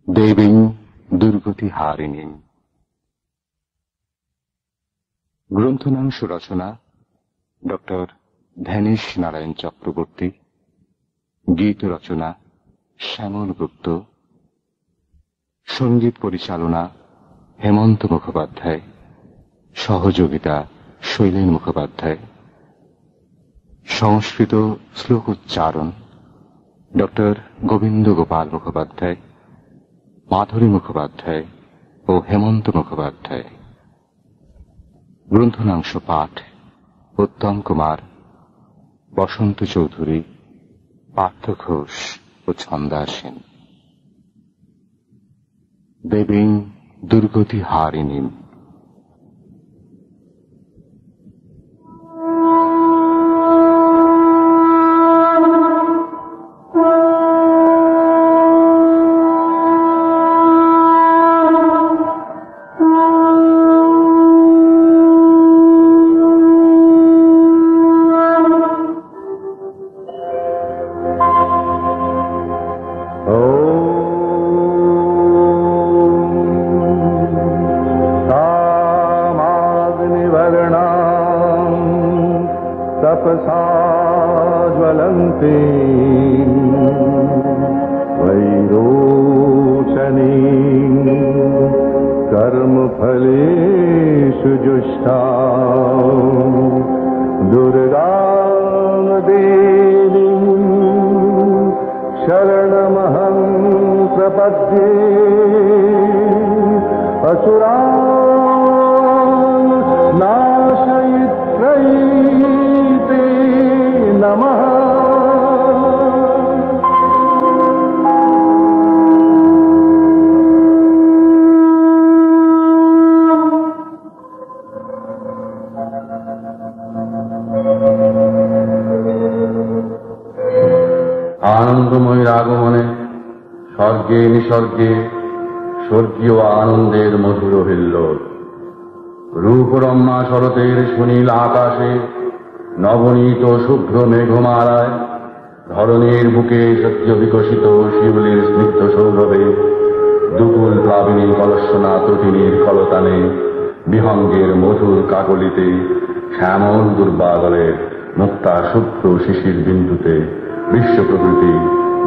দেবীং দুর্গতি হারিণীম। গ্রন্থনাংশ রচনা ডক্টর ধ্যানেশ নারায়ণ চক্রবর্তী, গীত রচনা শ্যামল গুপ্ত, সঙ্গীত পরিচালনা হেমন্ত মুখোপাধ্যায়, সহযোগিতা শৈলেন মুখোপাধ্যায়, সংস্কৃত শ্লোক উচ্চারণ ডক্টর গোবিন্দ গোপাল মুখোপাধ্যায়, মাধুরী মুখোপাধ্যায় ও হেমন্ত মুখোপাধ্যায়। গ্রন্থনাংশ পাঠ উত্তম কুমার, বসন্ত চৌধুরী, পার্থ ঘোষ ও ছন্দা সেন। দেবীং দুর্গতি হারিণীম। तपसा ज्वलन्ति वैरोचनी कर्मफलेषु जुष्टा दुर्गां देवीं शरणमहं प्रपद्ये असुरान् नाशयित्रै नमः। আনন্দময়ীর আগমনে স্বর্গে নিসর্গে স্বর্গীয় আনন্দের মধুর হিল্লোল। রূপরম্যা শরতের সুনীল আকাশে নবনীত শুভ্র মেঘমালায় ধরণীর বুকে সদ্য বিকশিত শিউলির স্নিগ্ধ সৌরভে দুকুল প্লাবিনী কলস্বনা ত্রুটিনীর কলতানে বিহঙ্গের মধুর কাকলিতে শ্যামল দুর্বাদলের মুক্তা শুভ্র শিশির বিন্দুতে বিশ্ব প্রকৃতি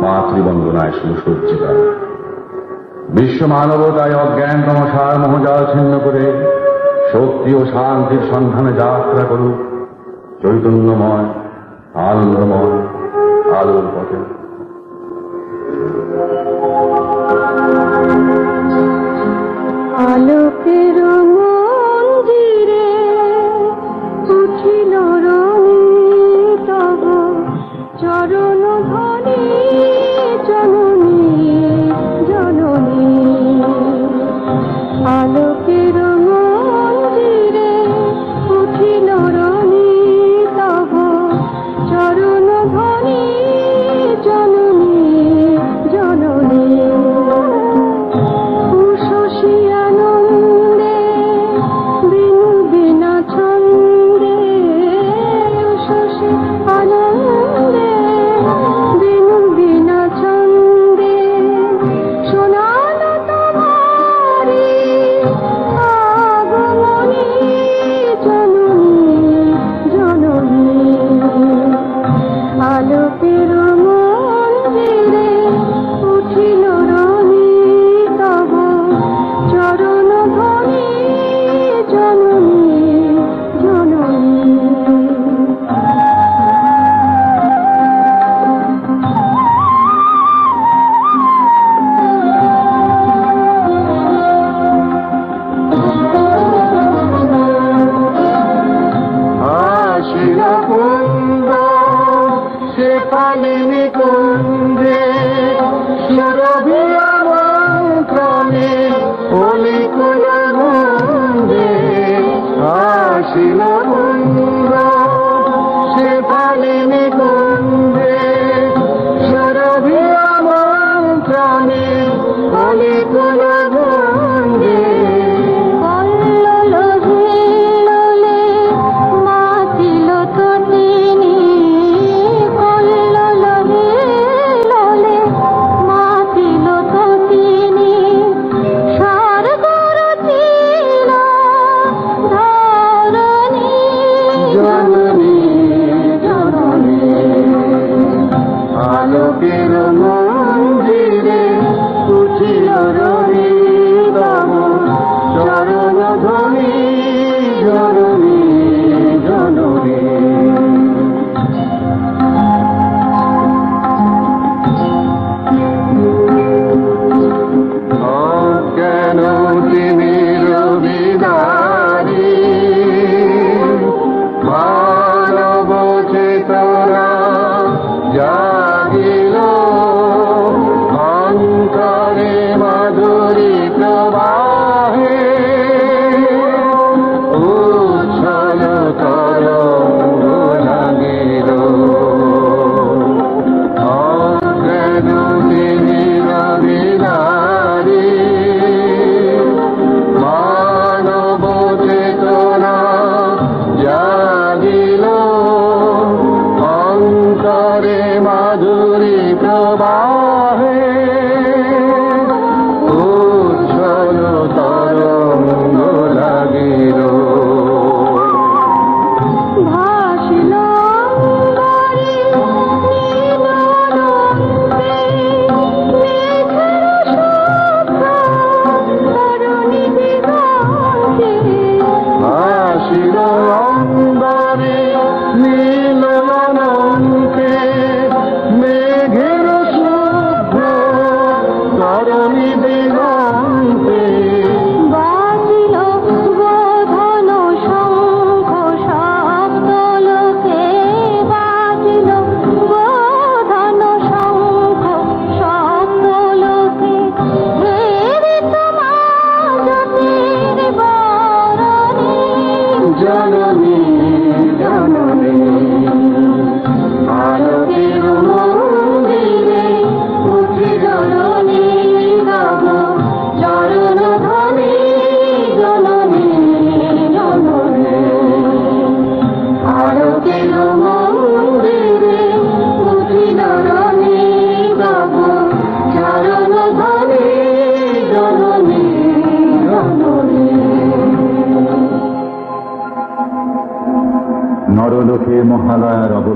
মাতৃবন্দনায় সুসজ্জিতা। বিশ্ব মানবতায় অজ্ঞান তমসার মোহজাল ছিন্ন করে শক্তি ও শান্তির সন্ধানে যাত্রা করুক চৈতন্যময় আনন্দময় আলোর পথে। আলোকের মন্দিরে উঠিল রঙে তব চরণ ধরে জননী জননী। আলোকের মন্দিরে উঠিল রঙে তব চরণ ধরে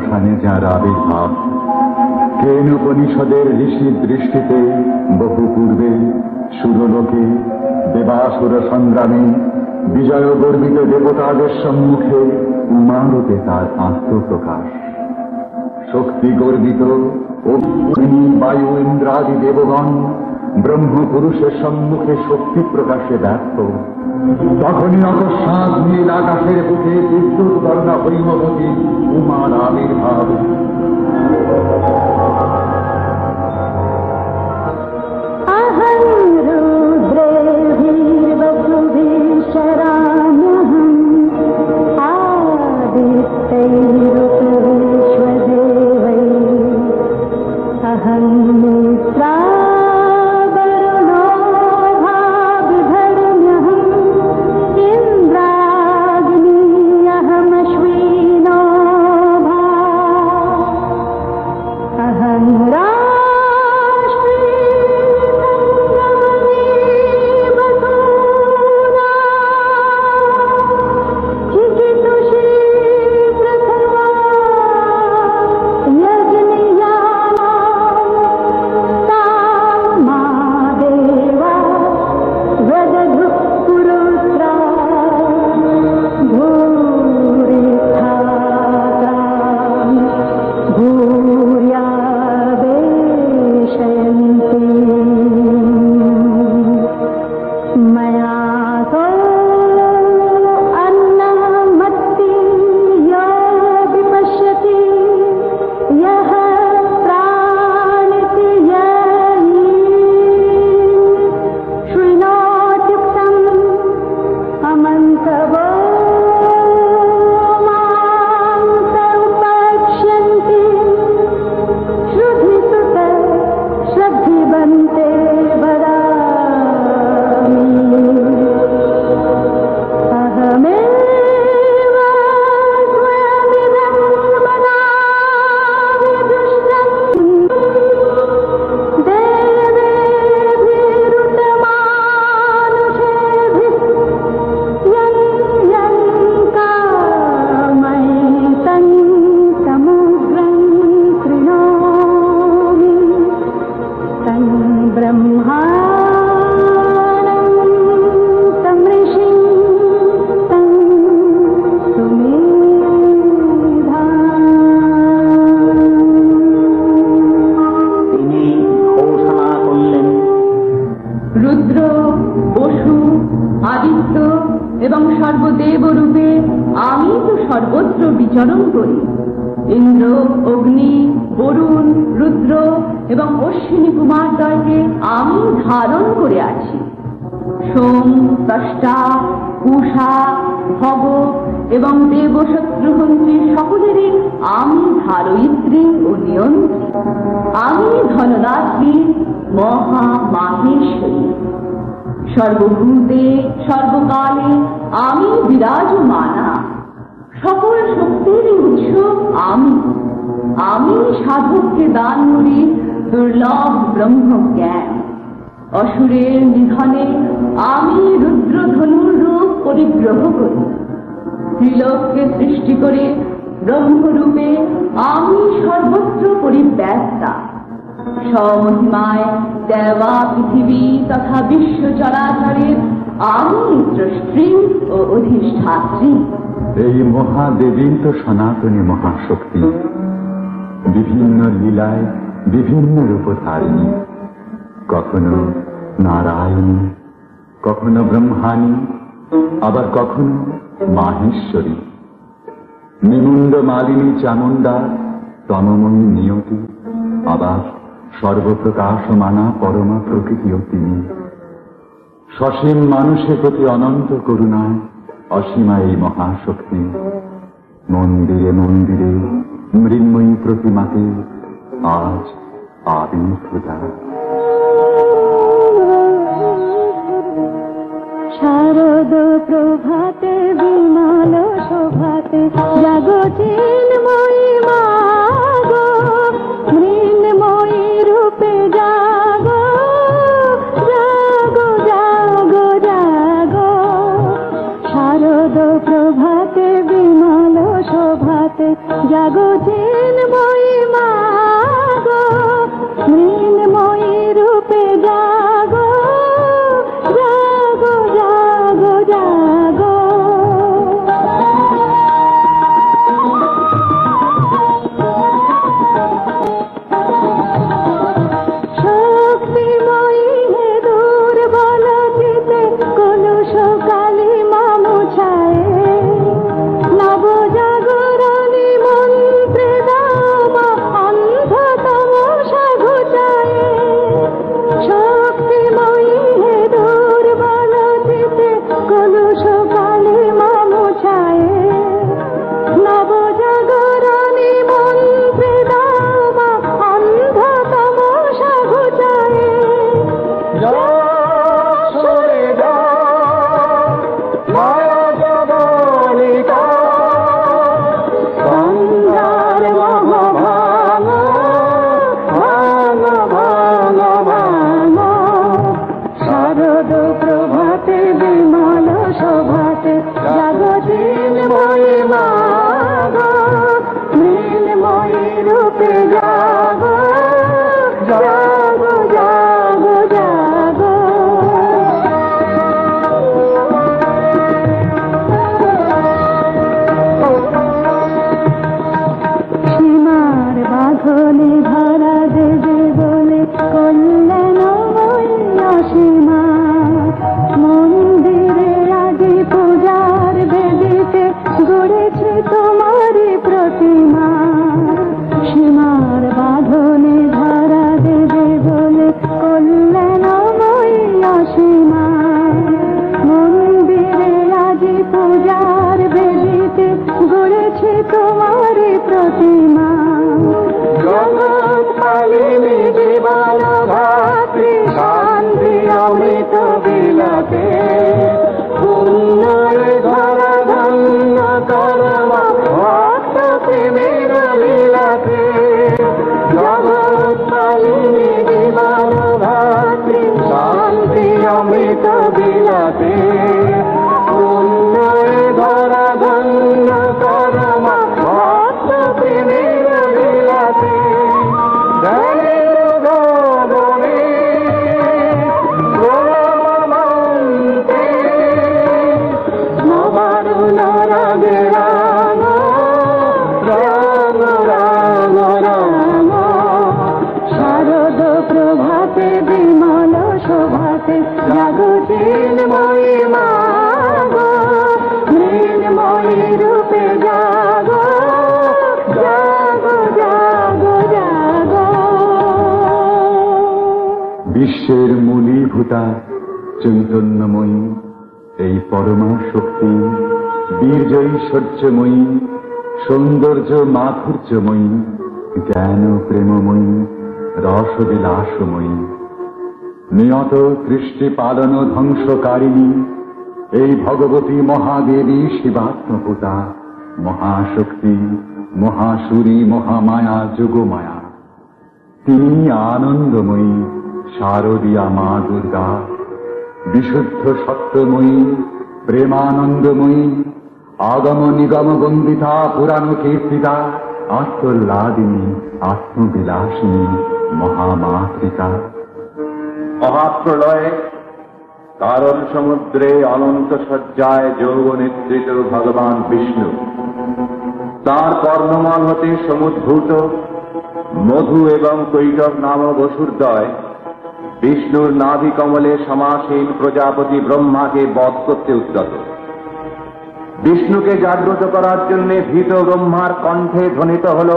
অবসানে যার আবির্ভাব, কেন উপনিষদের ঋষির দৃষ্টিতে বহু পূর্বে সুরলোকে দেবাসুর সংগ্রামে বিজয় গর্বিত দেবতাদের সম্মুখে উমারূপে তার আত্মপ্রকাশ। শক্তি গর্বিত অগ্নি বায়ু ইন্দ্রাদি দেবগণ ব্রহ্ম পুরুষের সম্মুখে শক্তি প্রকাশে ব্যর্থ। তখনই অকস্মাৎ নীল আকাশের বুকে বিদ্যুৎ বর্ণা হৈমবতী উমার আবির্ভাব। বিচরণ করি। ইন্দ্র, অগ্নি, বরুণ, রুদ্র এবং অশ্বিনী কুমারদ্বয়কে আমি ধারণ করে আছি। সোম, ত্বষ্টা, কুষা, ভগ এবং দেবশত্রুহন্ত্রী সকলেরই আমি ধারয়িত্রী ও নিয়ন্ত্রী। আমি ধনরাত্রি মহামাহেশ্বরী। সর্বভূতে সর্বকালে আমি বিরাজমানা। সকল শক্তির উৎস আমি। আমি সাধককে দান করি দুর্লভ ব্রহ্ম জ্ঞান। অসুরের নিধনে আমি রুদ্রধনুর রূপ পরিগ্রহ করি। ত্রিলোককে সৃষ্টি করে ব্রহ্মরূপে আমি সর্বত্র পরিব্যাপ্তা। স্বমহিমায় দেবা পৃথিবী তথা বিশ্ব চরাচরের আমি স্রষ্টি ও অধিষ্ঠাত্রী। এই মহাদেবী তো সনাতনী মহাশক্তি, বিভিন্ন লীলায় বিভিন্ন রূপধারিণী, কখনো নারায়ণী, কখনো ব্রহ্মাণী, আবার কখনো মাহেশ্বরী। নিমুণ্ড মালিনী চামুণ্ডা, তমময়ী নিয়তি, আবার সর্বপ্রকাশমানা পরমা প্রকৃতিও তিনি। সসীম মানুষের প্রতি অনন্ত করুণায় অসীমা এই মহাশক্তি। মন্দিরে মন্দিরে মৃন্ময়ী প্রতিমাতে আজ আবির্ভূতা। শারদ প্রভাতে বিমল শোভাতে জাগো চিন্ময়ী মাগো, মৃন্ময়ী রূপে জাগো, জাগো জাগো জাগো। শারদ প্রভাতে বিমল শোভাতে জাগো চিন্ময়ী শোভাতে জাগো চিন্ময়ী মা গো, মৃন্ময়ী রূপে জাগো, জাগো জাগো জাগো। বিশ্বের মূলীভূতা চৈতন্যময়ী এই পরমা শক্তি, বীর্যৈশ্বর্যময়ী, সৌন্দর্য মাধুর্যময়ী, জ্ঞান প্রেমময়ী, রসবিলাসময়ী, নিয়ত সৃষ্টি পালন ধ্বংসকারিণী এই ভগবতী মহাদেবী শিবাত্মভূতা, মহাশক্তি, মহাসুরী, মহামায়া, যোগমায়া। তিনি আনন্দময়ী শারদীয়া মা দুর্গা, বিশুদ্ধ সত্যময়ী, প্রেমানন্দময়ী, আগম নিগম বন্দিতা, পুরাণ কীর্তিতা, আত্মল্লাদিনী, আত্মবিলাসিনী, মহামাতৃকা। মহাপ্রলয়ে কারণ সমুদ্রে অনন্ত সজ্জায় যৌবনেত্রিত ভগবান বিষ্ণু, তাঁর কর্ণমল হতে সমুদ্ভূত মধু এবং কৈটব নামক অসুরদ্বয় বিষ্ণুর নাভি কমলে সমাসীন প্রজাপতি ব্রহ্মাকে বধ করতে উদ্যত। বিষ্ণুকে জাগ্রত করার জন্য ভীত ব্রহ্মার কণ্ঠে ধ্বনিত হল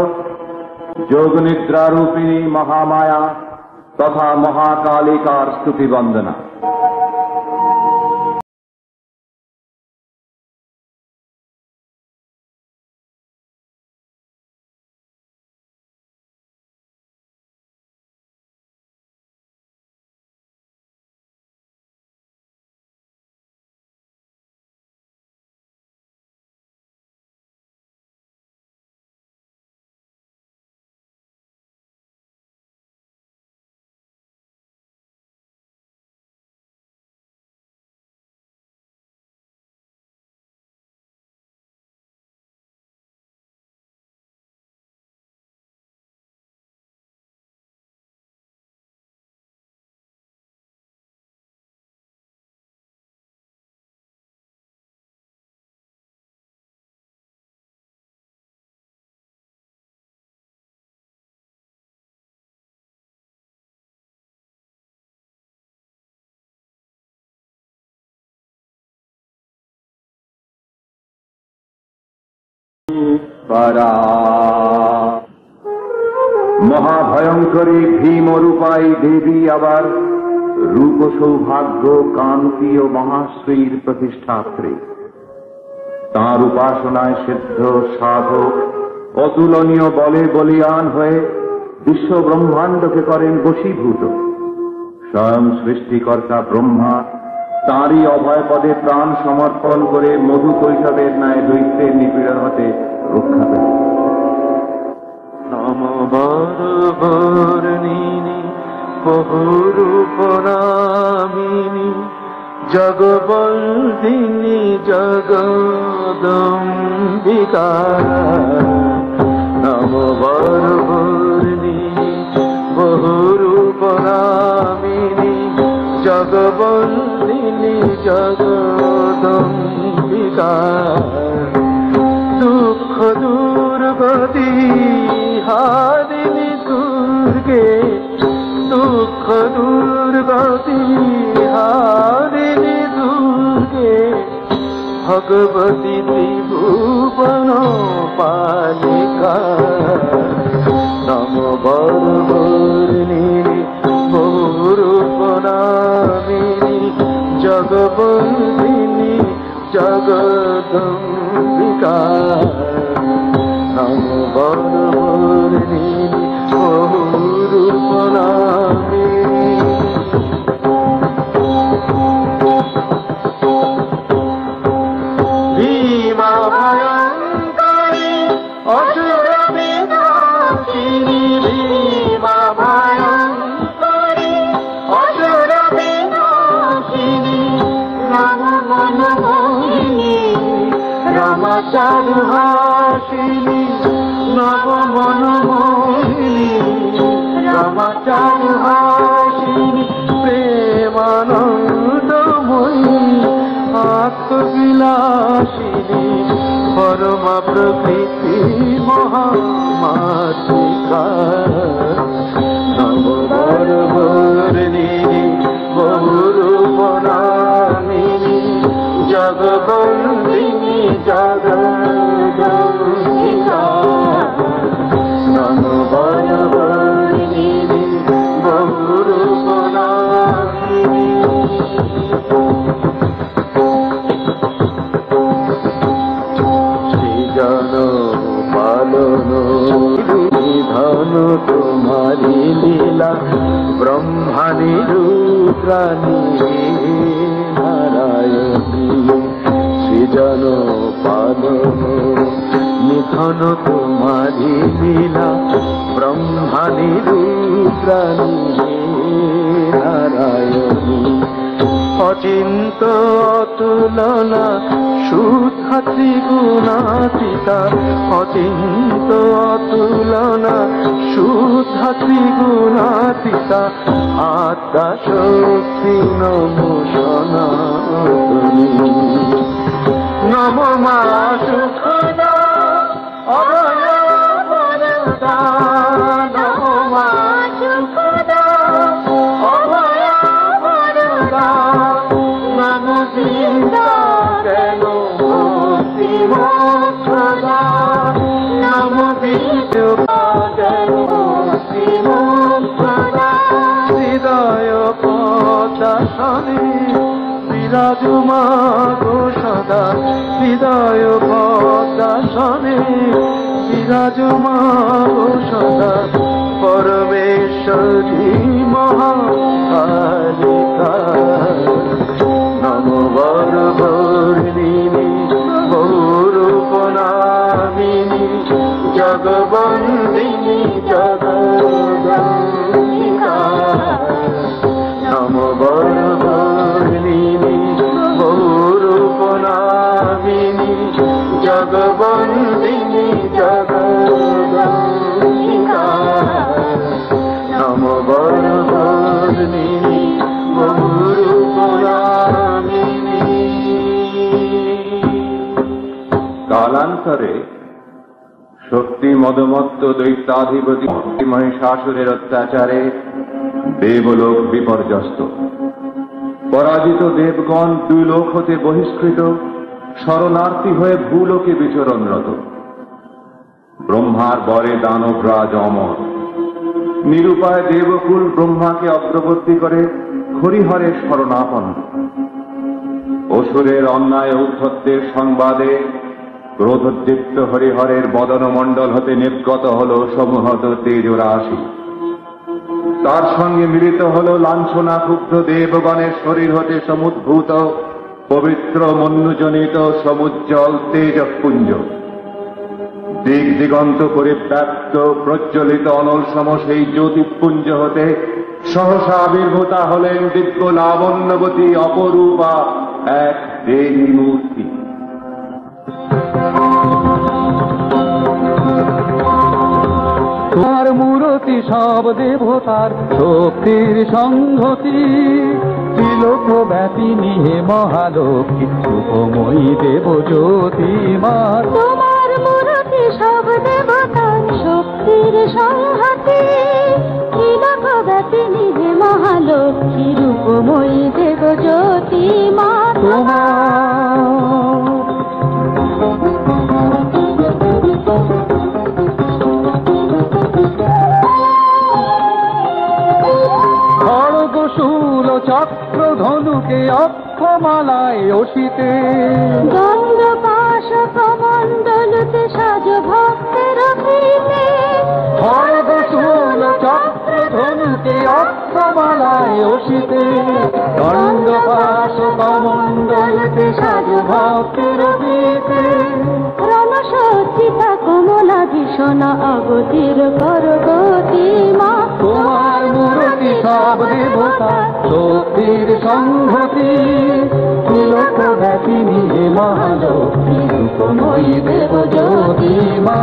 যোগনিদ্রারূপিণী মহামায়া তথা মহাকালিকার স্তুতি বন্দনা। মহাভয়ঙ্করী ভীমরূপাই দেবী আবার রূপ সৌভাগ্য কান্তি ও মহাশ্রীর প্রতিষ্ঠাত্রী। তাঁর উপাসনায় সিদ্ধ সাধক অতুলনীয় বলে বলিয়ান হয়ে বিশ্ব ব্রহ্মাণ্ডকে করেন বশীভূত। স্বয়ং সৃষ্টিকর্তা ব্রহ্মা তাঁরই অভয় পদে প্রাণ সমর্পণ করে মধু কৈশবের ন্যায় দৈত্যের নিপীড়ন হতে রক্ষা পেলেন। নমবরবর্ণিনী বহুরূপনামিনী জগবন্দিনী জগদম্বিকা। নমবরবর্ণিনী বহুরূপনামিনী জগবন্দিনী জগদম্বিকা। দুঃখ দুর্গতি হারিণী দুর্গে, দুঃখ দুর্গতি হারিণী দুর্গে, ভগবতী ত্রিভুবন পালিকা। নমবরবর্ণিনী বহুরূপনামিনী জগবন্দিনী জগদম্বিকা। নমবরবর্ণিনী বহুরূপনামিনী। ভীমা ভয়ঙ্করী অসুর বিনাশিনী, ভীমা ভয়ঙ্করী অসুর বিনাশিনী। রাম মনমোহিনী রমাচারুহাসিনী, নব মনমোহিনী রমাচারুহাসিনী। প্রেমানন্দময়ী আত্মবিলাসিনী, পরমা প্রকৃতি মহামাতৃকা। নমবরবর্ণিনী বহুরূপনামিনী মহিনী সৃজন পালন বিধান তোমারি লীলা ব্রহ্মাণী রুদ্রাণী নারায়ণী সৃজন পালন নিধন তোমারি লীলা ব্রহ্মাণী রুদ্রাণী নারায়ণী অচিন্ত অতুলনা শুদ্ধা ত্রিগুণাতীতা অচিন্ত অতুলনা শুদ্ধা ত্রিগুণাতীতা আত্মা শক্তি নমো সনাতনী নমো মা সুখদা অভয় বরদা নমো মা সুখদা অভয় বরদা নমো সীতা কেন মুক্তি মোক্ষদা নমো বিষ্ণু কেন মুক্তি মোক্ষদা হৃদয় পদাসনে বিরাজমা গো সদা হৃদয় পদাসনে বিরাজমা গো সদা পরমেশ্বরী মহাকালিকা নমো বরবর্ণিনী গৌরূপনামিনী জগবন্দিনী জগদম্বিকা নমো বরবর্ণিনী গৌরূপনামিনী জগবন্দিনী জগদম্বিকা নমো বরবর্ণিনী গৌরূপনামিনী। কালান্তরে শক্তি মদমত্ত দৈত্যাধিপতি মহিষাসুরের অত্যাচারে দেবলোক বিপর্যস্ত। পরাজিত দেবগণ দুই লোক হতে বহিষ্কৃত, শরণার্থী হয়ে ভূলোকে বিচরণরত। ব্রহ্মার বরে দানবরাজ অমর। নিরুপায় দেবকুল ব্রহ্মাকে অগ্রবর্তী করে হরিহরের শরণাপন্ন। অসুরের অন্যায় উদ্ধত্তের সংবাদে ক্রোধোদ্দীপ্ত হরিহরের বদনমণ্ডল হতে নির্গত হল সমূহত তেজরাশি। তার সঙ্গে মিলিত হল লাঞ্ছনা ক্ষুব্ধ দেবগণের শরীর হতে সমুদ্ভূত পবিত্র মন্যুজনিত সমুজ্জ্বল তেজপুঞ্জ। দিক দিগন্ত পরিব্যাপ্ত প্রজ্বলিত অনলসম সেই জ্যোতিপুঞ্জ হতে সহসা আবির্ভূতা হলেন দিব্য লাবণ্যবতী অপরূপা এক দেবী মূর্তি। তোমার মূরতি সব দেবতার শক্তির সংহতি ত্রিলোক ব্যাপিনী হে মহালক্ষ্মী রূপময়ী দেব জ্যোতি মা তোমার মূরতি সব দেবতার শক্তির সংহতি ত্রিলোক ব্যাপিনী হে মহালক্ষ্মী রূপময়ী দেব জ্যোতি মা খড়গশূল চক্র ধনুকে অক্ষমালায় অসিতে গঙ্গ পাশ কমণ্ডলতে সাজ ভক্তের ফিতে খড়গশূল চক্র ধনুকে অক্ষমালায় অসিতে দণ্ড পাশ কমণ্ডলতে সাজ ভক্তের ফিতে রণসজ্জিতা কমলা ভীষণা অগতির করগতি মা তোমার মূরতি সব দেবতা শক্তির সংহতি ত্রিলোক ব্যাপিনী হে মহালক্ষ্মী রূপময়ী দেব জ্যোতি মা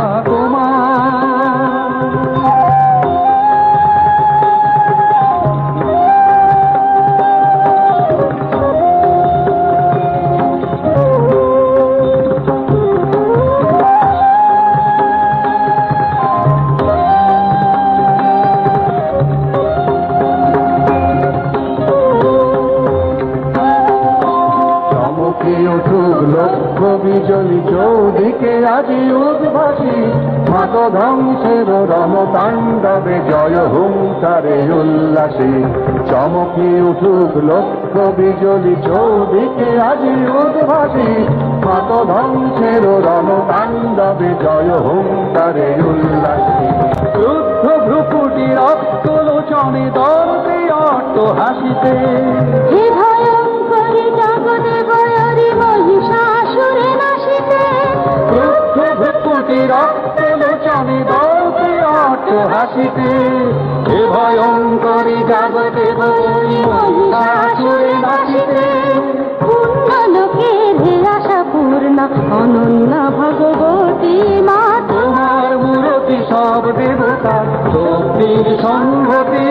লক্ষ্য বিজলি চৌদিকে আজি উদ্ভাসী মাত ধ্বংসের রণতাণ্ডবে জয় হুঙ্কারে উল্লাসী চমকে উঠুক লক্ষ বিজলি চৌদিকে আজি উদ্ভাসী কত ধ্বংসের রণতাণ্ডবে জয় হুঙ্কারে উল্লাসী রুদ্ধ ভ্রুকুটি রক্ত লোচনে দর্পে অট্ট হাসিতে হে ভয়ঙ্করী জগতে বয়রি মহিষাসুরে নাশিতে রুদ্ধ ভ্রুকুটি রক্ত লোচনে দর্পে অট্ট হাসিতে হে ভয়ঙ্করী জগতে বয়রি মহিষাসুরে নাশিতে পুণ্যলোকের হে আশা পূর্ণ অনন্য ভগবতী মা তোমার মূরতি সব দেবতা শক্তির সংহতি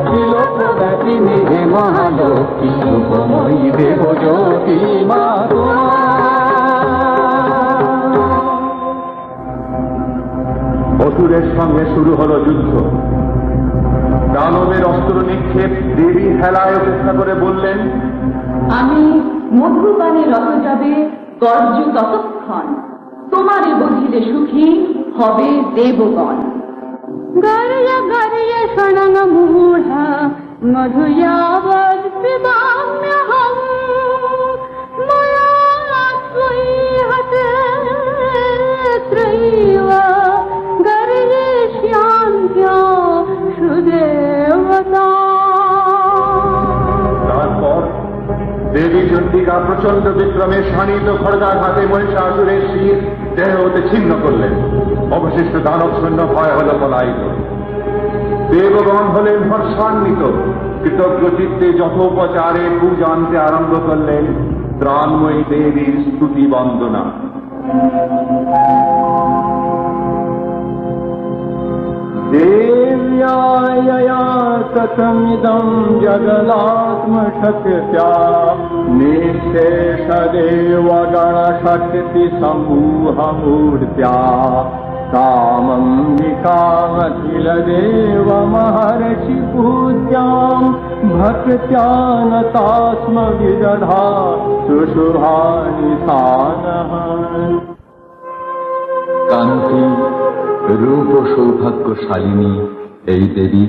ত্রিলোক ব্যাপিনী হে মহালক্ষ্মী রূপময়ী দেব জ্যোতি মা অসুরের সঙ্গে শুরু হলো যুদ্ধ। দানবের অস্ত্র নিক্ষেপ দেবী হেলায় চেষ্টা করে বললেন, আমি মধুপানে রত যাবে গর্জ ততক্ষণ, তোমারে বুঝিলে সুখী হবে দেবগণ। গর্য গর্য শরণ মূঢ়া মধুয়াবৎ পিবাম্যহম ময়া স্বৈহতে ত্রৈব গর্জেষ্যান্ত্য সুদেবতা। তারপর দেবী চণ্ডিকা প্রচন্ড বিক্রমে শানিত খড়গার হাতে মহিষাসুরের শির দেহ হতে ছিন্ন করলেন। অবশিষ্ট দানব সৈন্য ভয় হল পলায়িত। দেবগণ হলেন হর্ষান্বিত, কৃতজ্ঞ চিত্তে যথোপচারে পূজা আনতে আরম্ভ করলেন ত্রাণময়ী দেবীর স্তুতি বন্দনা। देव्यायया कथमिदं जगदात्मशक्त्या निःशेषदेवगणशक्तिसमूहमूर्त्या कामम्बिकामखिलदेवमहर्षि पूज्यां भक्त्या नतास्म विदधा सुशुभानि सानः। কান্তি রূপ ও সৌভাগ্যশালিনী এই দেবী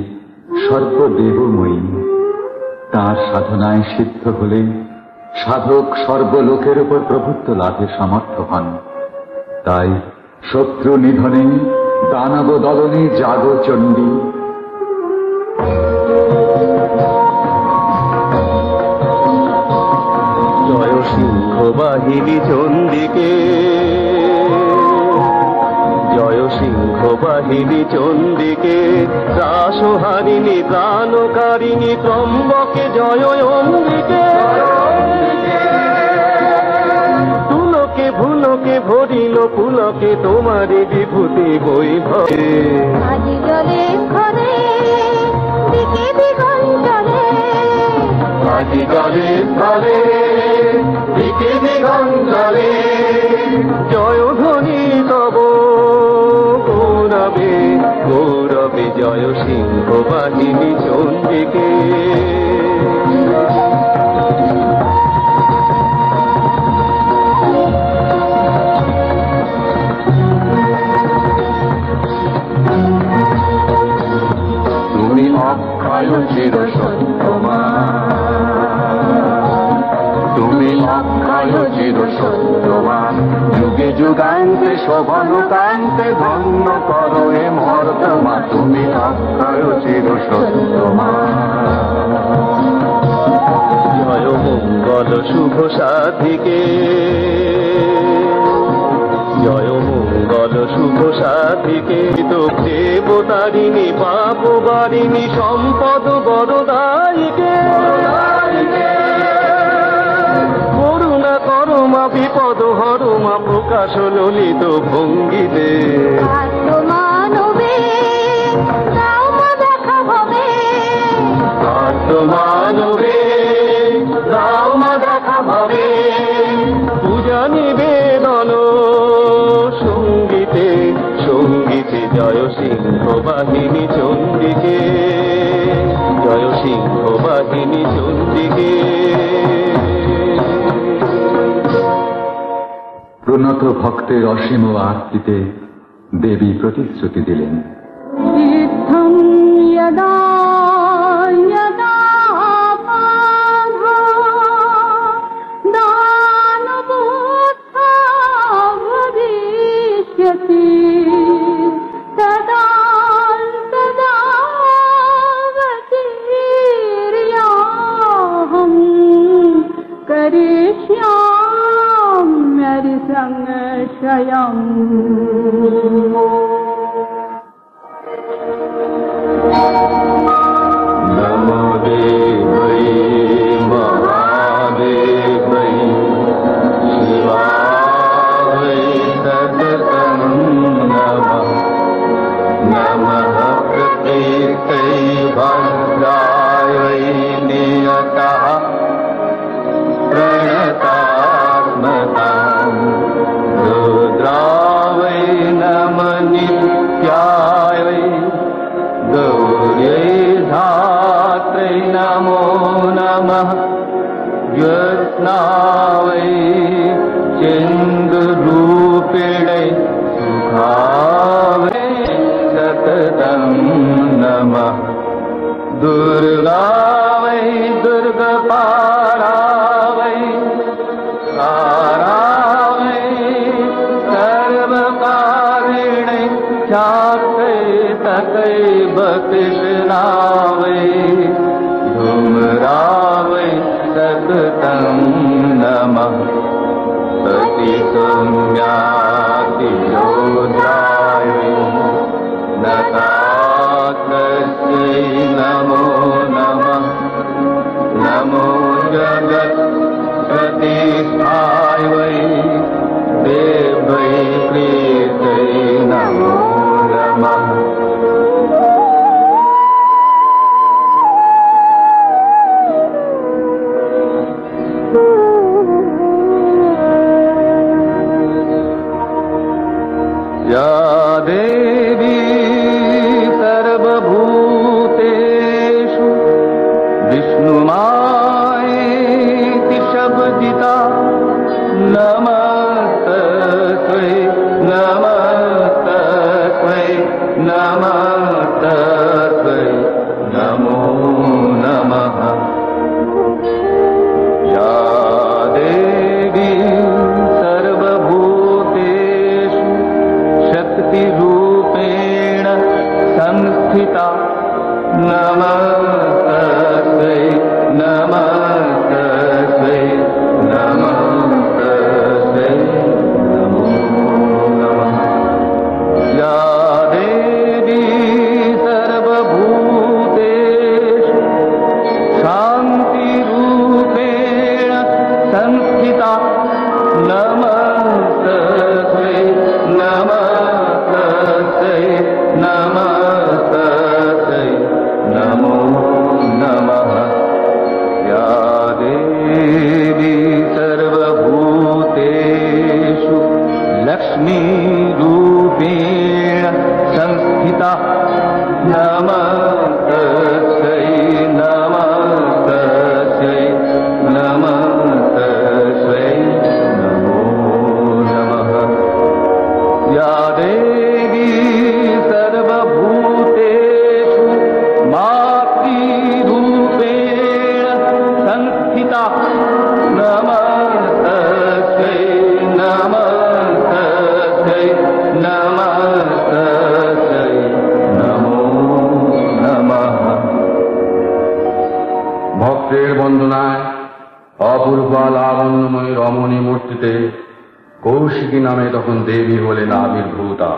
সর্বদেবময়ী। তাঁর সাধনায় সিদ্ধ হলে সাধক সর্বলোকের উপর প্রভুত্ব লাভে সমর্থ হন। তাই শত্রু নিধনে দানব দলনে জাগো চণ্ডী। জয় সিংহ বাহিনী চণ্ডিকে, জয় সিংহ বাহিনী চণ্ডিকে, রাসহারিণী প্রাণকারিণী ত্রম্বকে জয় অম্বিকে। তুলকে ভুলকে ভরিল পুলকে তোমারে বিভূতি বৈভবে। আজি জলে ঘরে দিকে দিগঞ্জলে, আজি জলে স্থলে দিকে দিগঞ্জলে, জয় ধ্বনি তব গৌরবে গৌরবে, জয় সিংহ বাহিনী চণ্ডিকে। তুমি অক্ষয় চির সত্যমা, তুমি অক্ষয় চির সত্যমা, যুগে যুগান্তে শোভন কান্তে ধন্য করো এ মর্তমা। তুমি অক্ষয় চির সত্যমা। জয় মঙ্গল শুভ সাধিকে, জয় মঙ্গল শুভ সাধিকে, দেবতারিণী পাপ বারিণী সম্পদ বরদায়িকে। করুণা করমা বিপদ হরমা প্রকাশ ললিত ভঙ্গিতে। আত্মমানবে রাম দেখা হবে, আত্মমানবে রাম দেখা ভাবে, পূজা নিবেদন সঙ্গীতে সঙ্গীতে, জয় সিংহ বাহিনী চণ্ডিকে, জয় সিংহ বাহিনী চণ্ডিকে। প্রণত ভক্তের অসীম আরতিতে দেবী প্রতিশ্রুতি দিলেন, সিদ্ধং যদা যদা करे श्याम मेरे संग शयन। नमो देवै महादेवै शिवाय सततं नमः। नमः प्रकृतै भद्रायै नियतः प्रणतात्मतां रुद्रावै नमः नित्यायै गौर्यै धात्रै नमो नमः। ज्योत्स्नावै चन्द्ररूपिणै सुखावै सततं नमः। दुर्गावै दुर्गपारावै तारावै सर्वकारिणै चाकै तकै बकृष्णावै धूम्रावै सततं नमः। अतिसौम्यातिरोधायै नकातस्यै नमो नमः। नमो जगत् प्रतिष्ठायै देवै प्रीतै नमो नमः। या देवी सर्वभूतेषु विष्णुमायेति शब्दिता नमस्तस्यै नमस्तस्यै नमस्तस्यै नमो नमः। या देवी सर्वभूतेषु शक्तिरूपेण संस्थिता नमस्तस्यै नमस्तस्यै नमस्तस्यै नमो नमः। या देवी सर्वभूतेषु शान्तिरूपेण संस्थिता नमस्तस्यै नमस्तस्यै नमस्तस्यै नमो नमः। या देवी सर्वभूतेषु लक्ष्मीरूपेण संस्थिता नमस्तस्यै नमस्तस्यै नमस्तस्यै नमो नमः। या देवी सर्वभूतेषु मातृरूपेण संस्थिता नमस्तस्यै नमस्तस्यै नमस्तस्यै नमो नमः। ভক্তের বন্দনায় অপূর্ব লাবণ্যময় রমণী মূর্তিতে কৌশিকী নামে তখন দেবী হলেন আবির্ভূতা।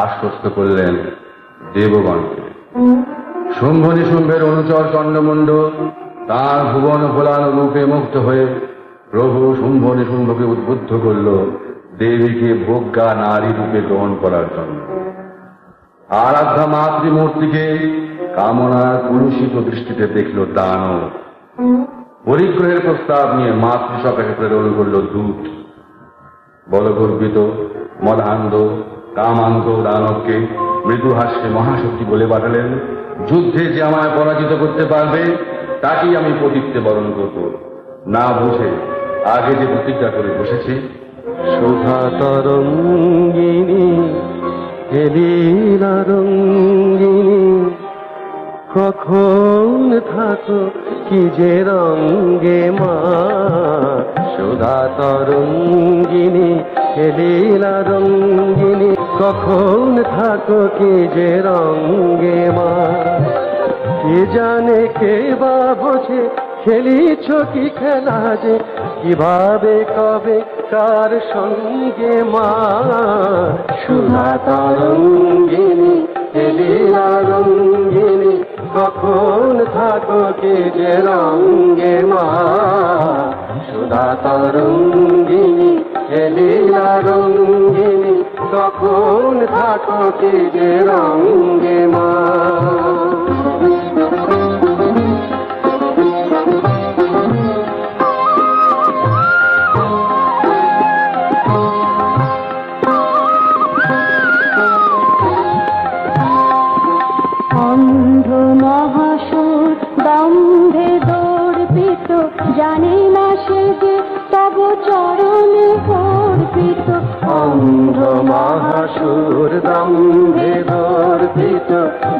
আশ্বস্ত করলেন দেবগণকে। শুম্ভ নিশুম্ভের অনুচর চন্ডমুণ্ড তার ভুবন ভোলানো রূপে মুক্ত হয়ে প্রভু শুম্ভ নিশুম্ভকে উদ্বুদ্ধ করল দেবীকে ভোগ্যা নারী রূপে গ্রহণ করার জন্য। আরাধ্যা মাতৃমূর্তিকে কামনার কুলুষিত দৃষ্টিতে দেখল দানব। পরিগ্রহের প্রস্তাব নিয়ে মাতৃসভাকে প্রেরণ করল দূত। বলগর্বিত মদান্ধ কামান্ধ দানবকে মৃদু হাস্যে মহাশক্তি বলে পাঠালেন, যুদ্ধে যে আমায় পরাজিত করতে পারবে তাকেই আমি পতিত্বে বরণ করব। না বুঝে আগে যে প্রতিজ্ঞা করে বসেছি, শোভা তরঙ্গিনী লীলা রঙ্গিনী কখন থাকো কি যে রঙ্গে মা। সুধা তরঙ্গিনী লীলা রঙ্গিনী কখন থাকো কি যে রঙ্গে মা। কে জানে কে বা বোঝে খেলিছ কি খেলা যে কিভাবে কবে কার সঙ্গে মা সুধা তরঙ্গিনী লীলা রঙ্গিনী কখন থাকো কে যে রঙ্গে মা সুধা তরঙ্গিনী লীলা রঙ্গিনী কখন থাকো কে যে রঙ্গে মা অন্ধ মহাসুর দম্ভে দর্পিত জানি না সে যে তব চরণে অর্পিত অন্ধ মহাসুর দম্ভে দর্পিত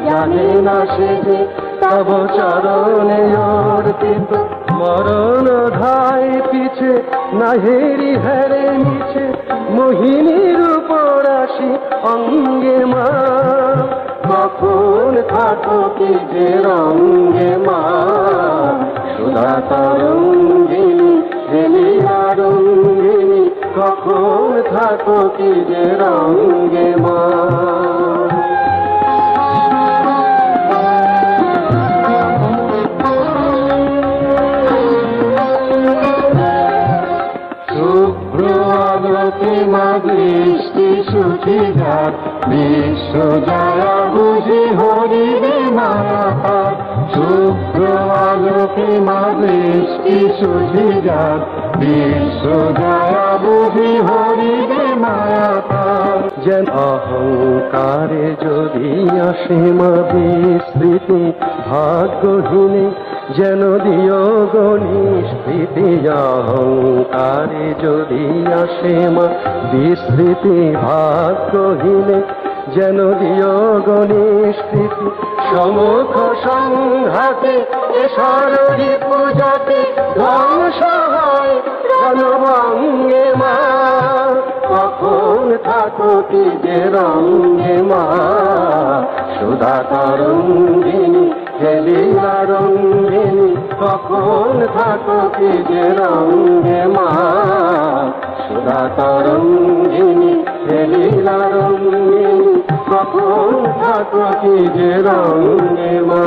জানে না সে যে তব চরণে অর্পিত মরণ ধায় পিছে নাহেরি হেরে নিচে মোহিনীর উপর আসি অঙ্গে মা কখন থাকো কি যে রঙ্গে মা সুধা তরঙ্গিনী লীলা রঙ্গিনী কখন থাকো কি যে রঙ্গে মা শুভ্র আলোকে মা দৃষ্টি সুচিধার বিশ্ব জয়া বুঝি হরিবে মায়া পার শুভ্র আলোকে মা দৃষ্টি সুচিধার বিশ্ব জয়া বুঝি হরিবে মায়া পার যেন অহংকারে যদি আসে মা বিস্মৃতি ভাগ্যহীনে যেন দিও গণিষ্কৃতি অহংকারে যদি আসে মা বিস্মৃতি ভাগ্যহীনে যেন দিও গণিষ্কৃতি সমুখ সংঘাতে এসরি পূজাতে ধ্বংস হয় রণভঙ্গে মা কখন থাকো কি যে রঙ্গে মা সুধা তরঙ্গিনী লীলা রঙ্গিনী কখন থাকো কি যে রঙ্গে মা সুধা তরঙ্গিনী লীলা রঙ্গিনী কখন থাকো কি যে রঙ্গে মা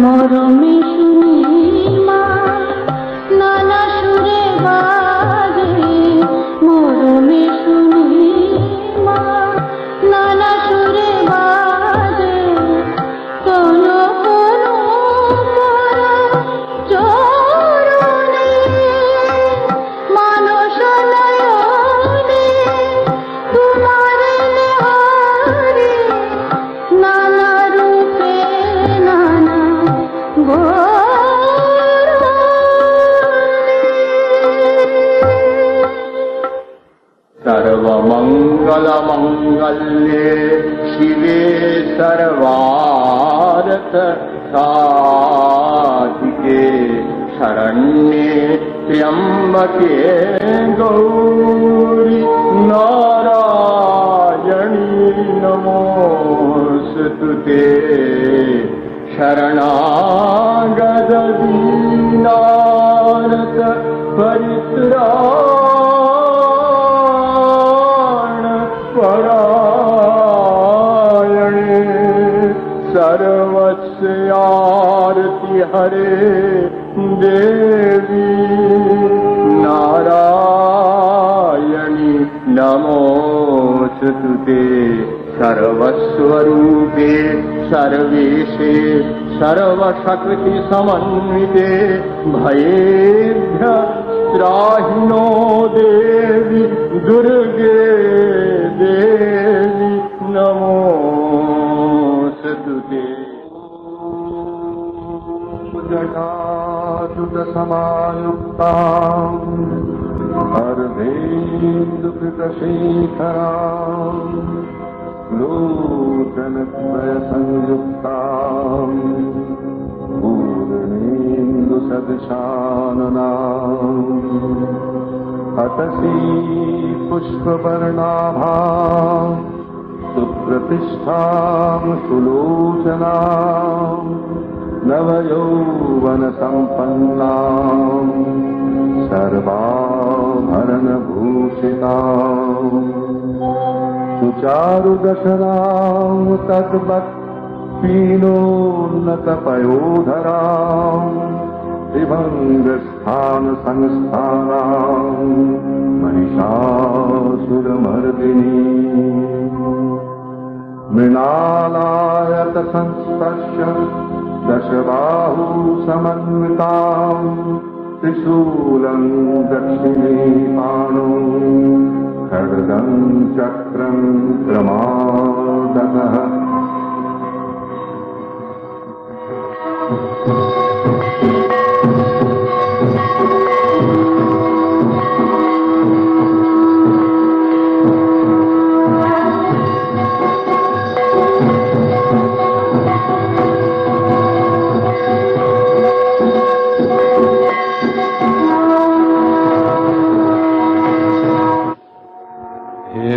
মরমে শুনি মা নানা সুরে বাজে, মরমে শুনি মা নানা সুরে বাজে, কোনো কোনো চরণে মানস নয়নে তোমার নেহারে, নানা রূপে নানা सर्वमंगल मंगल्ये शिवे सर्वार्थ साधिके शरण्ये त्र्यंबके गौरी नारायणी नमोस्तुते। शरणागत दीनार्त परित्राण परायणे, सर्वस्य आरति हरे देवी नारायणी नमोस्तुते। सर्वस्वरूपे सर्वेशे सर्वशक्ति समन्विते भयेभ्य त्राहिनो देवी दुर्गे देवी नमोस्तुते। जटाजुगसमायुक्ताम् अर्धेन्दुकृतशेखराम् लोचनद्वयसंयुक्ताम् पूर्णेन्दुसदृशाननाम् अतसी पुष्पवर्णाभाम् सुप्रतिष्ठाम् सुलोचनाम् नवयौवनसम्पन्नाम् सर्वाभरणभूषिताम् सुचारुदशनाम् तद्वत्पीनोन्नतपयोधराम् त्रिभङ्गस्थानसंस्थानाम् महिषासुरमर्दिनी मृणालायतसंस्पर्श दशबाहु समन्विताम् त्रिशूलम् दक्षिणे पाणौ खड्गम् चक्रम् क्रमादतः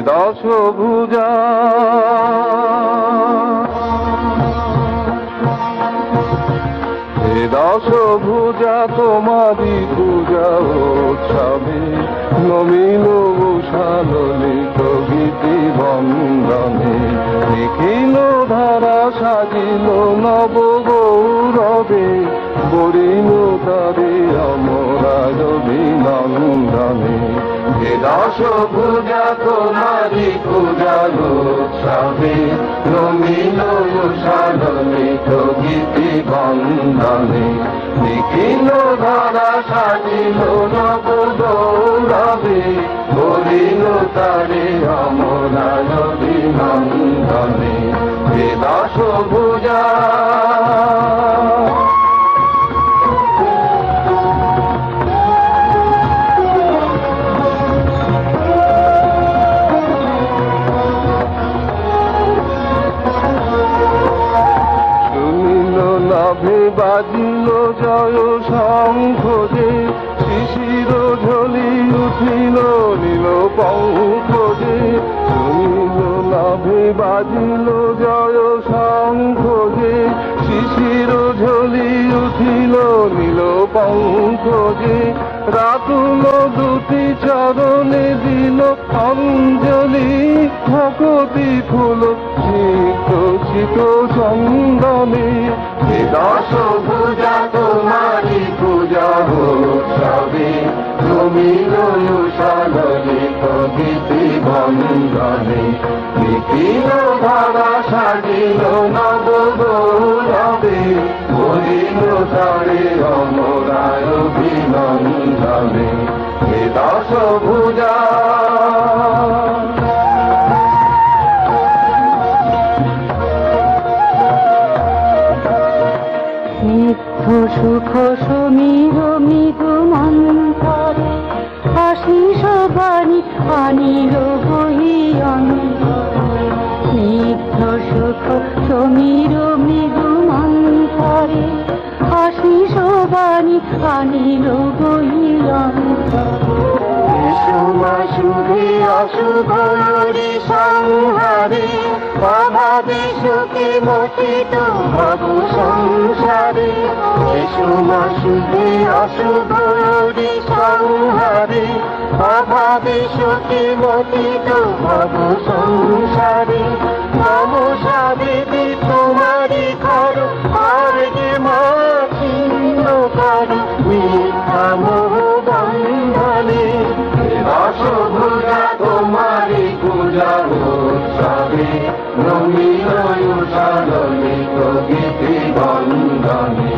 দশভুজা হে দশভুজা তোমারি পূজা উৎসবে নবীন উষালিত গীতি বন্দনে নিখিল ধারা সাজিল নব গৌরবে বরিণ তারে অমরাজ অভিনন্দনে। হে দশভুজা তোমারি পূজা উৎসবে নবীন উষালিত গীতি বন্দনে নিখিল ধারা সাজিল নব গৌরবে বরিণ তারে অমরাজ অভিনন্দনে। হে দশভুজা বাজিল জয় শঙ্খ যে শিশির ঝলি উঠিল নীল পঙ্খ যে শুনিল লাভে বাজিল জয় শঙ্খ যে শিশির ঝলি উঠিল নীল পঙ্খ যে রাতুল দুটি চরণে দিল অঞ্জলি ভকতি ফুল শীত শীত চন্দনে দশ পূজা তোমারি পূজা উৎসবে তুমি সাগরিত গীতি বন্দনে নিখিল ধরা সাজিল নব গৌরবে বলিল তারে অমরায় অভিনন্দনে হে দশ পূজা সুখ সমীর মৃদু মন্থরে আশিস বাণী আনিল বহি স্নিগ্ধ সুখ সমীর মৃদু মন্থরে আশিস বাণী আনিল বহি শুভে অশুভ সংহারে অভাবে সুখে মথিত ভব সংসারে শুভে অশুভ সংহারে অভাবে সুখে মথিত ভব সংসারে নমস্কার দেবী তোমারি ঘর আর যে মাছিন্ন কর মিথ্যা মোহ বন্ধনে দশ পূজা তোমারি পূজা উৎসবে নমিল সাগরিত গীতি বন্দনে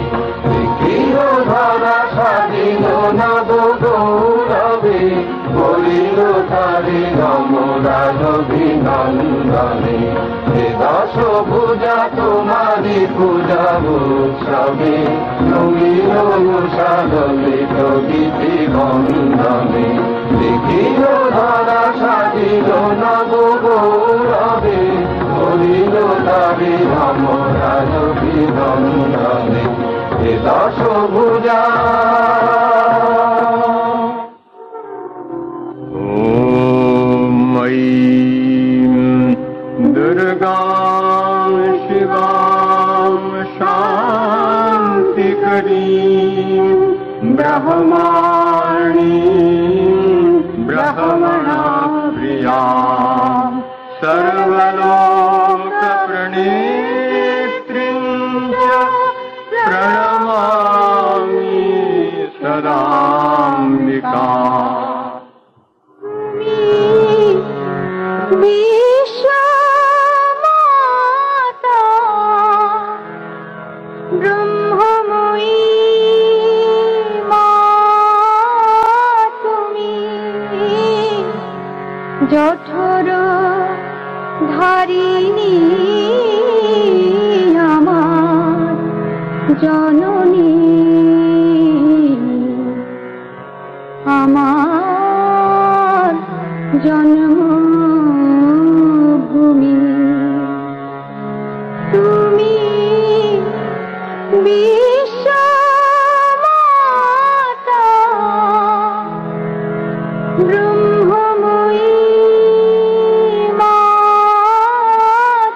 নিখিল ধরা স্বাধীন নব গৌরবে বলিল তারে নমরাজ অভিনন্দনে হে দশ পূজা তোমারি পূজা উৎসবে নমিল সাগরিত গীতি বন্দনে নিখিল ধরা স্বাধীন নব গৌরবে বলিল তারে নমরাজ অভিনন্দনে হে দশ পূজা दुर्गा शिवा शान्तिकरी ब्रह्माणी ब्रह्मणा प्रिया सर्वलोकप्रणेत्रीं च प्रणमामि सदाम्बिका ব্রহ্মময়ী মা তুমি জঠর ধারিণী আমার জননী আমার জন্মভূমি তুমি বিশ্বমাতা ব্রহ্মময়ী মা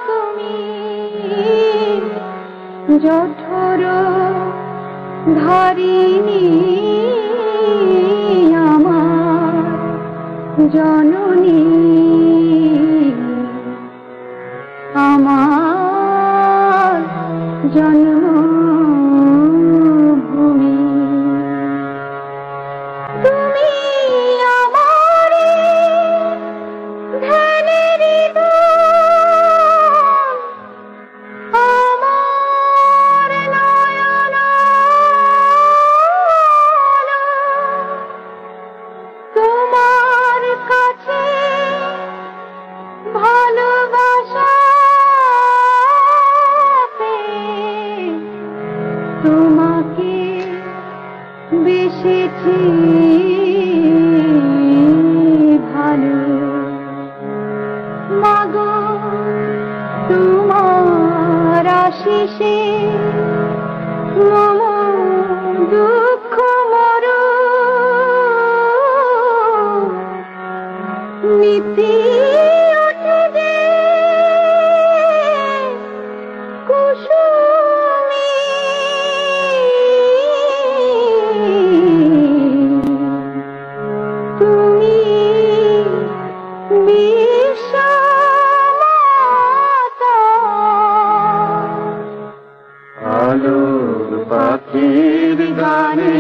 তুমি জঠর ধারিণী আমার জননী আমার জন্মভূমি তুমি আমারে ধ্যানের আমার নয়ন তোমার কাছে ভালোবাসা তোমাকে বেসেছি ভালো মাগো তোমার আশিসে মম দুঃখ মর নীতি ওঠে যে কুসুমী তুমি বিশ্বমাতা পাখির গানে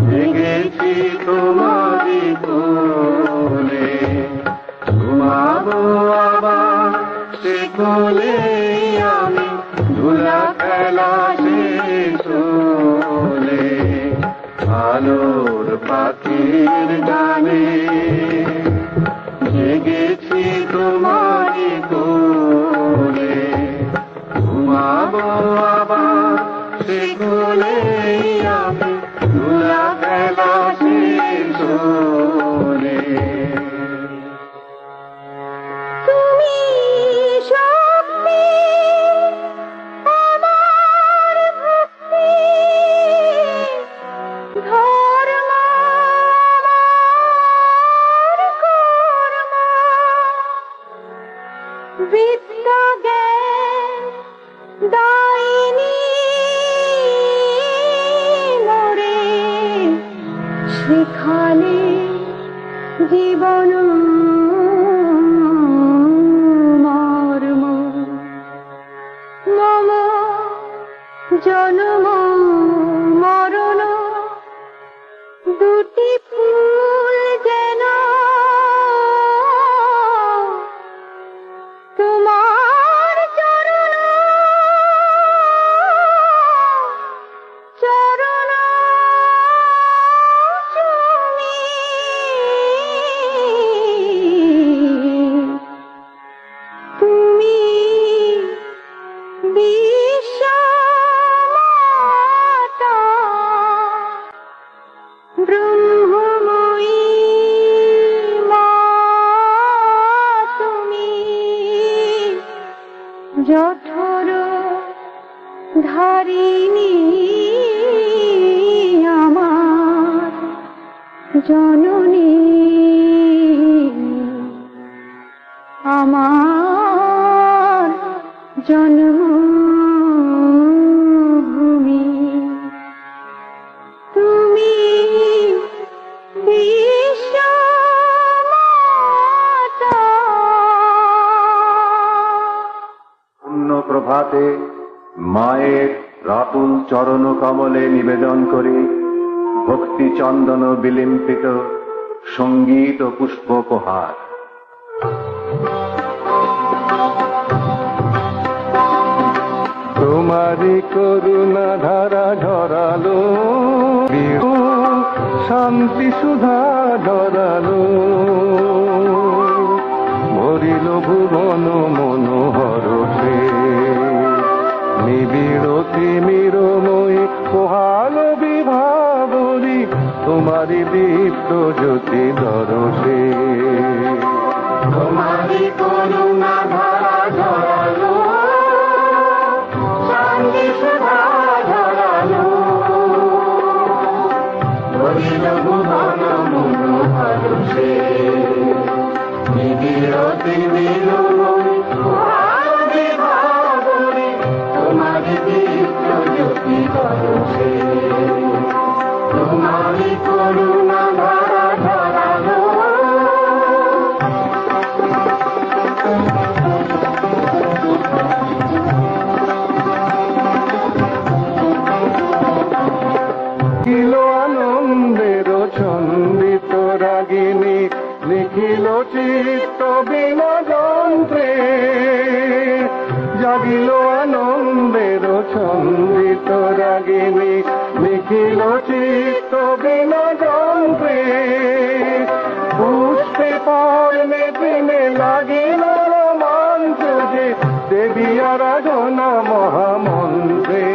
জেগেছি তোমারই কোলে, ঘুমাবো আবার সে কোলে আমি, ধুলা খেলা শেষ হলে আলোর পাখির গানে জেগেছি তোমারই কোলে, ঘুমাবো আবার সে কোলে আমি, ধুলা খেলা শেষ হলে। তুমি শক্তি আমার ভক্তি, ধর্ম আমার কর্ম, বিদ্যা জ্ঞান দায়িনী মোরে, সেখানে জীবন মর্ম, মম জন্ম মরণ দুটি ফুল যেন তোমার চরণ চরণ চুমি, তুমি বিশ্বমাতা ব্রহ্মময়ী মা, তুমি জঠর ধারিণী আমার জননী, আমার জন্মভূমি, তুমি বিশ্বমাতা। পূর্ণ প্রভাতে মায়ের রাতুল চরণ কমলে নিবেদন করে ভক্তি চন্দন বিলিম্পিত সঙ্গীত ও পুষ্পোপহার। তোমারি করুণা ধারা ঝরালো, শান্তি সুধা ঝরালো, ভরিল ভুবন মনোহরসে, নিবিড় তিমিরময়ী পোহালো বিভাবরী, তোমারি দীপ্ত জ্যোতি দরসে। তোমারি করুণা ধারা ঝরালো, শান্তি সুধা ঝরালো, ভরিল ভুবন মনোহরসে, নিবিড় তিমিরময়ী পোহালো বিভাবরী, তোমারি দীপ্ত জ্যোতি দরসে। তোমারি করুণা ধারা ঝরালো, নিখিল আনন্দের ছন্দিত রাগিনী, নিখিল চিত্ত বিনা যন্ত্রে, জাগিল আনন্দের ছন্দিত রাগিনী, নিখিল চিত্ত বিনা যন্ত্রে, পুষ্পে পর্ণে দিনে লাগিল রোমাঞ্চ যে, দেবী আরাধনা মহামন্ত্রে,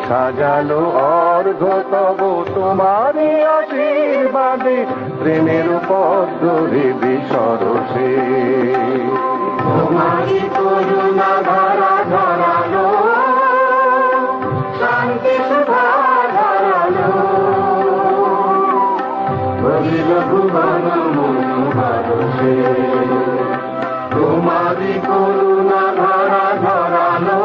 সাজালো অর্ঘ তব তোমারি আশীর্বাদে, প্রেমের পদ্ম হৃদি সরসে। তোমারি করুণা ধারা ঝরালো, শান্তি সুধা ঝরালো, ভরিল ভুবন মনোহরসে। তোমারি করুণা ধারা ঝরালো,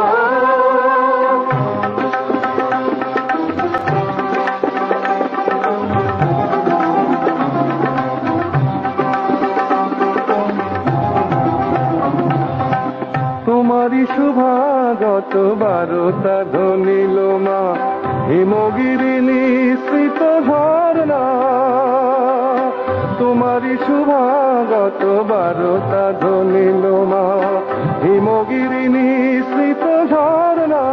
তোমারি শুভাগত বারতা নীলমা হিমগিরি নিঃসৃত ঝর্ণা তোমারই শুভাগত বারতা নীলমা হিমগিরি নিঃসৃত ঝর্ণা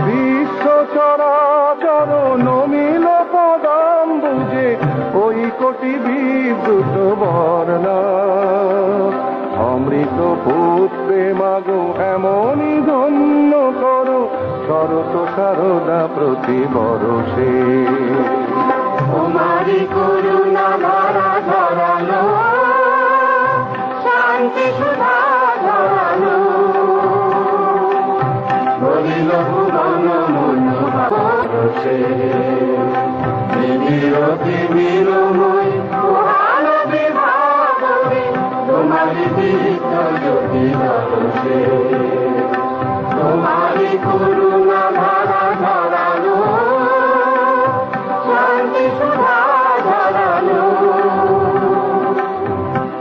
বিশ্ব চরাচর নমিল পদাম্বুজে ওই কোটি বিদ্যুৎ বর্ণা অমৃত পুত্রে মাগো এমনই ধন্য করো শরত শারদা প্রতি বরষে তোমারি করুণা ধারা ঝরালো শান্তি সুধা ঝরালো বলিল ভুবন মনো ভারসে নিবিড় মহান বিভাবরে তোমারি দীপ্ত জ্যোতি দর্শে তোমারি করুণা ধারা ঝরালো শান্তি সুধা ঝরালো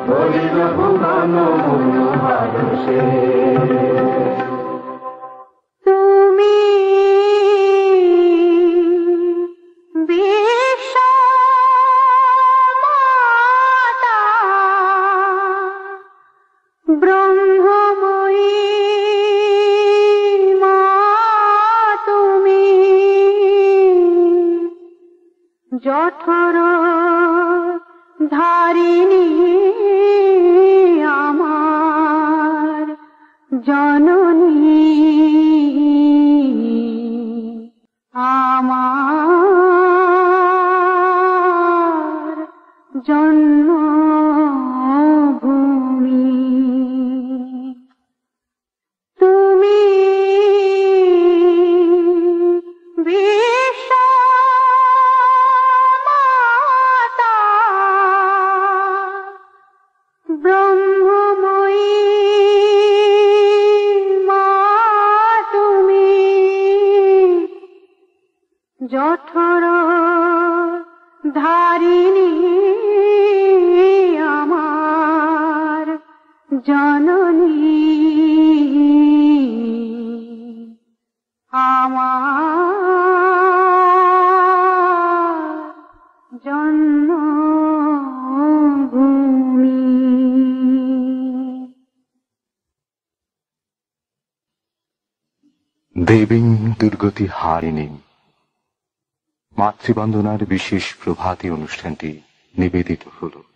বলিল ভুবন মনো ভারসে তুমি বিশ্ব মাতা ব্রহ্মময়ী মা তুমি জঠর ধারিণী আমার জননী আমার জন্মভূমি তুমি বিশ্ব মাতা ব্রহ্মময়ী মা তুমি জঠর ধারিণী আমার জননী আমার জন্মভূমি দেবীং দুর্গতি হারিণী মাতৃবন্দনার বিশেষ প্রভাতী অনুষ্ঠানটি নিবেদিত হলো।